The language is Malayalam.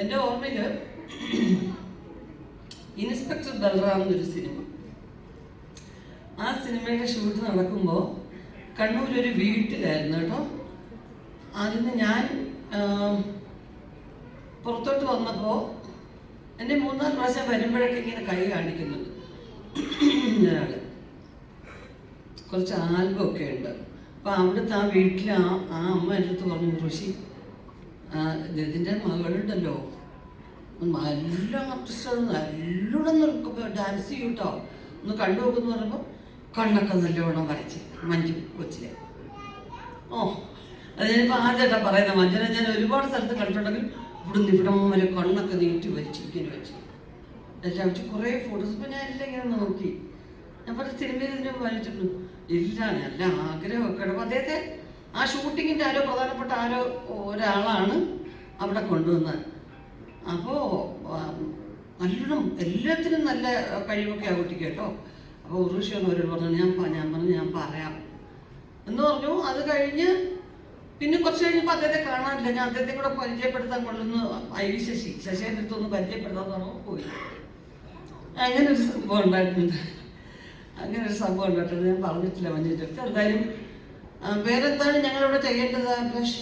എൻ്റെ ഓർമ്മയിൽ ഇൻസ്പെക്ടർ ബൽറാം എന്നൊരു സിനിമ, ആ സിനിമയുടെ ഷൂട്ട് നടക്കുമ്പോൾ കണ്ണൂരൊരു വീട്ടിലായിരുന്നു കേട്ടോ. അതിന് ഞാൻ പുറത്തോട്ട് വന്നപ്പോൾ എന്നെ 3-4 പ്രാവശ്യം വരുമ്പോഴൊക്കെ ഇങ്ങനെ കൈ കാണിക്കുന്നുണ്ട് ഒരാൾ. കുറച്ച് ആൽബമൊക്കെ ഉണ്ട്. അപ്പോൾ അവിടുത്തെ ആ വീട്ടിൽ ആ അമ്മ എൻ്റെ അടുത്ത് പറഞ്ഞു, ഋഷി ഇതിൻ്റെ മകളുണ്ടല്ലോ നല്ല ആർട്ടിസ്റ്റാണ്, നല്ലോണം ഡാൻസ് ചെയ്യും കേട്ടോ, ഒന്ന് കണ്ടു നോക്കുമെന്ന് പറയുമ്പോൾ കണ്ണൊക്കെ നല്ലോണം വരച്ച് മഞ്ജു കൊച്ചിലെ. ഓ അത് ഞാനിപ്പോൾ ആദ്യമായിട്ടാണ് പറയുന്നത്. മഞ്ജുനെ ഞാൻ ഒരുപാട് സ്ഥലത്ത് കണ്ടിട്ടുണ്ടെങ്കിൽ ഇവിടം വരെ കണ്ണൊക്കെ നീട്ടി വരച്ച് ഇങ്ങനെ വെച്ച് എല്ലാം വെച്ച് കുറേ ഫോട്ടോസ്. ഇപ്പോൾ ഞാൻ എല്ലാം ഇങ്ങനെ നോക്കി. ഞാൻ പറഞ്ഞ സിനിമയിൽ ഇതിനെ വായിച്ചിട്ടുണ്ട്. ഇല്ല, നല്ല ആഗ്രഹമൊക്കെ ഉണ്ട്. അപ്പോൾ അദ്ദേഹത്തെ ആ ഷൂട്ടിങ്ങിൻ്റെ പ്രധാനപ്പെട്ട ഒരാളാണ് അവിടെ കൊണ്ടുവന്നത്. അപ്പോൾ നല്ലോണം എല്ലാത്തിനും നല്ല കഴിവൊക്കെ ആ കുട്ടിക്ക് കേട്ടോ. അപ്പോൾ ഉറുഷിയാണ് അവരോട് പറഞ്ഞു, ഞാൻ പറയാം എന്ന് പറഞ്ഞു. അത് കഴിഞ്ഞ് പിന്നെ കുറച്ച് കഴിഞ്ഞപ്പോൾ അദ്ദേഹത്തെ കാണാനില്ല. ഞാൻ അദ്ദേഹത്തെ കൂടെ പരിചയപ്പെടുത്താൻ കൊള്ളുന്നു IV ശശിയുടെ അടുത്തൊന്ന് പരിചയപ്പെടുത്താൻ പറഞ്ഞു പോയി. അങ്ങനൊരു സംഭവം ഉണ്ടായിട്ടുണ്ട്. ഞാൻ പറഞ്ഞിട്ടില്ല മഞ്ജുവിൻ്റെ അടുത്ത്. എന്തായാലും വേറെന്താണ് ഞങ്ങളിവിടെ ചെയ്യേണ്ടത് അഭിലാഷ്?